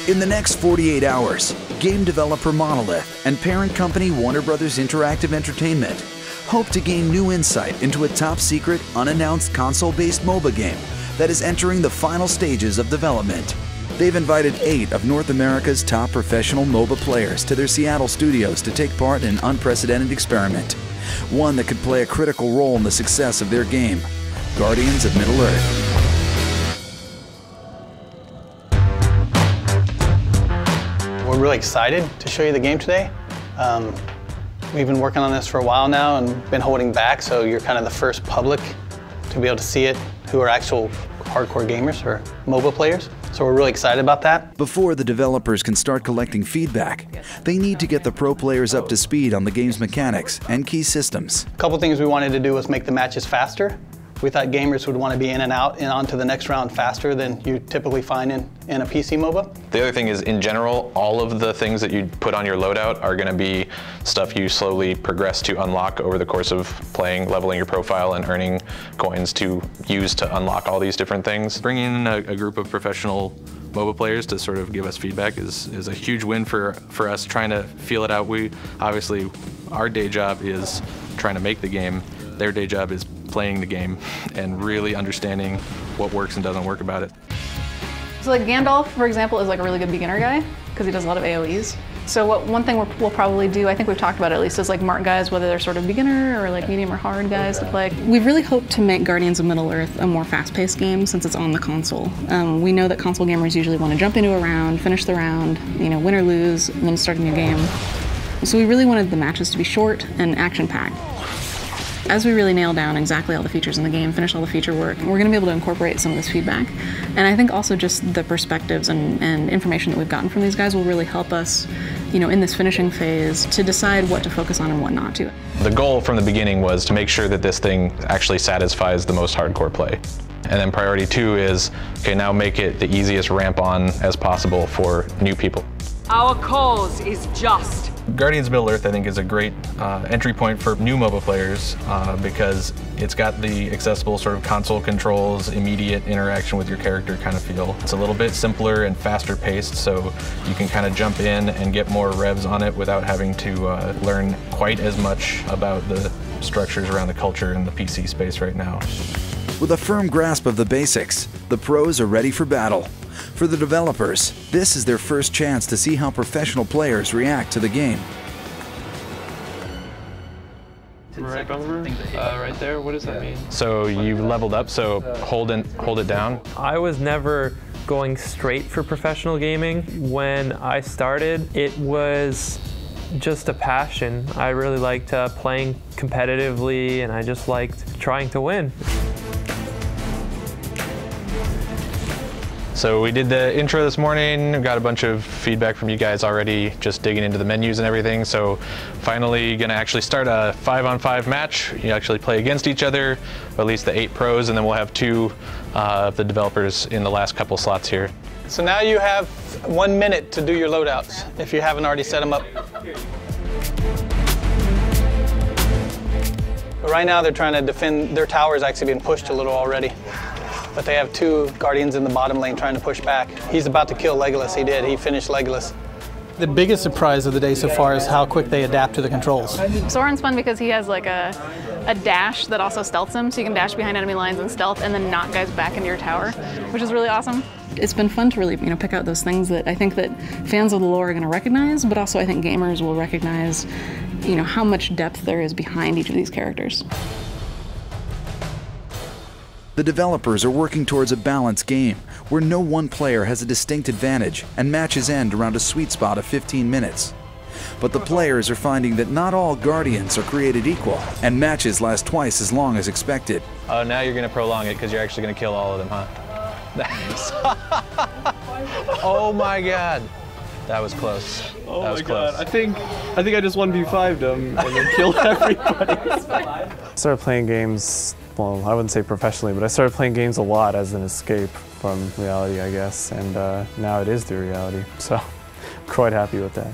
In the next 48 hours, game developer Monolith and parent company Warner Bros. Interactive Entertainment hope to gain new insight into a top-secret, unannounced console-based MOBA game that is entering the final stages of development. They've invited 8 of North America's top professional MOBA players to their Seattle studios to take part in an unprecedented experiment, one that could play a critical role in the success of their game, Guardians of Middle-earth. We're really excited to show you the game today. We've been working on this for a while now and been holding back, so you're kind of the first public to be able to see it who are actual hardcore gamers or MOBA players. So we're really excited about that. Before the developers can start collecting feedback, they need to get the pro players up to speed on the game's mechanics and key systems. A couple things we wanted to do was make the matches faster. We thought gamers would want to be in and out and on to the next round faster than you typically find in a PC MOBA. The other thing is, in general, all of the things that you put on your loadout are going to be stuff you slowly progress to unlock over the course of playing, leveling your profile, and earning coins to use to unlock all these different things. Bringing in a group of professional MOBA players to sort of give us feedback is a huge win for us trying to feel it out. Obviously, our day job is trying to make the game. Their day job is playing the game and really understanding what works and doesn't work about it. So like Gandalf, for example, is like a really good beginner guy because he does a lot of AoEs. So one thing we'll probably do, I think we've talked about it at least, is like mark guys, whether they're sort of beginner or like medium or hard guys to play. We really hope to make Guardians of Middle-earth a more fast-paced game since it's on the console. We know that console gamers usually want to jump into a round, finish the round, win or lose, and then start a new game. So we really wanted the matches to be short and action-packed. As we really nail down exactly all the features in the game, finish all the feature work, we're going to be able to incorporate some of this feedback. And I think also just the perspectives and information that we've gotten from these guys will really help us, in this finishing phase to decide what to focus on and what not to. The goal from the beginning was to make sure that this thing actually satisfies the most hardcore play. And then priority 2 is, okay, now make it the easiest ramp on as possible for new people. Our cause is just. Guardians of Middle-earth, I think, is a great entry point for new MOBA players because it's got the accessible sort of console controls, immediate interaction with your character kind of feel. It's a little bit simpler and faster paced, so you can kind of jump in and get more revs on it without having to learn quite as much about the structures around the culture in the PC space right now. With a firm grasp of the basics, the pros are ready for battle. For the developers, this is their first chance to see how professional players react to the game. Right bumper, right there, what does that mean? So you leveled up, so hold it down. I was never going straight for professional gaming. When I started, it was just a passion. I really liked playing competitively, and I just liked trying to win. So we did the intro this morning, we got a bunch of feedback from you guys already, just digging into the menus and everything. So finally gonna actually start a 5-on-5 match. You actually play against each other, or at least the 8 pros, and then we'll have 2 of the developers in the last couple slots here. So now you have 1 minute to do your loadouts, if you haven't already set them up. But right now they're trying to defend, their tower is actually being pushed a little already. But they have 2 Guardians in the bottom lane trying to push back. He's about to kill Legolas, he did, he finished Legolas. The biggest surprise of the day so far is how quick they adapt to the controls. Soren's fun because he has like a dash that also stealths him, so you can dash behind enemy lines and stealth and then knock guys back into your tower, which is really awesome. It's been fun to really pick out those things that I think that fans of the lore are going to recognize, but also I think gamers will recognize how much depth there is behind each of these characters. The developers are working towards a balanced game where no one player has a distinct advantage and matches end around a sweet spot of 15 minutes. But the players are finding that not all Guardians are created equal, and matches last twice as long as expected. Oh, now you're going to prolong it because you're actually going to kill all of them, huh? Oh my god. That was close. Oh that was my close. god. I think I just 1v5'd them and then killed everybody. I started playing games, well, I wouldn't say professionally, but I started playing games a lot as an escape from reality, I guess, and now it is the reality, so I'm quite happy with that.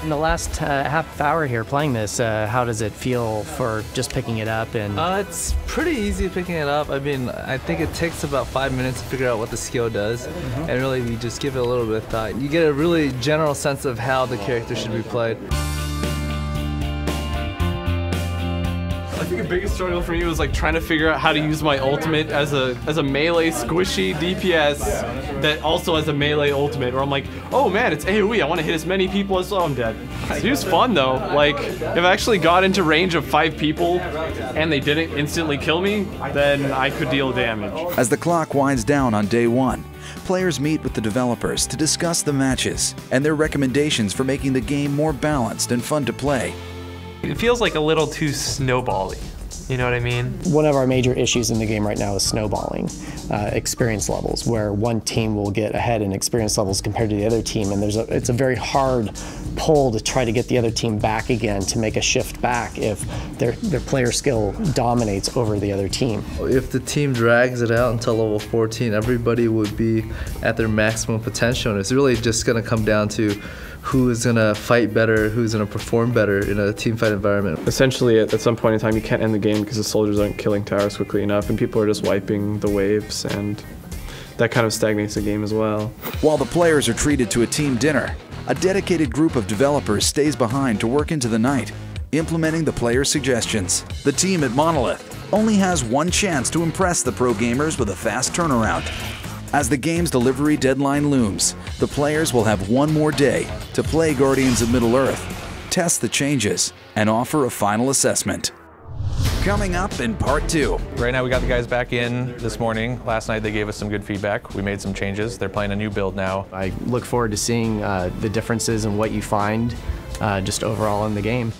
In the last half hour here playing this, how does it feel for just picking it up? And it's pretty easy picking it up. I mean, I think it takes about 5 minutes to figure out what the skill does, and really you just give it a little bit of thought. You get a really general sense of how the character should be played. I think the biggest struggle for me was like trying to figure out how to use my ultimate as a melee squishy DPS that also has a melee ultimate, where I'm like, oh man, it's AoE, I want to hit as many people as I'm dead. It was fun though. Like, if I actually got into range of 5 people and they didn't instantly kill me, then I could deal damage. As the clock winds down on day 1, players meet with the developers to discuss the matches and their recommendations for making the game more balanced and fun to play. It feels like a little too snowbally. You know what I mean? one of our major issues in the game right now is snowballing experience levels, where one team will get ahead in experience levels compared to the other team, and it's a very hard pull to try to get the other team back again, to make a shift back if their player skill dominates over the other team. If the team drags it out until level 14, everybody would be at their maximum potential, and it's really just going to come down to who is going to fight better, who's going to perform better in a team fight environment. Essentially, at some point in time, you can't end the game because the soldiers aren't killing towers quickly enough, and people are just wiping the waves, and that kind of stagnates the game as well. While the players are treated to a team dinner, a dedicated group of developers stays behind to work into the night, implementing the players' suggestions. The team at Monolith only has one chance to impress the pro gamers with a fast turnaround. As the game's delivery deadline looms, the players will have one more day to play Guardians of Middle-earth, test the changes, and offer a final assessment. Coming up in Part 2. Right now we got the guys back in this morning. Last night they gave us some good feedback. We made some changes. They're playing a new build now. I look forward to seeing the differences in what you find just overall in the game.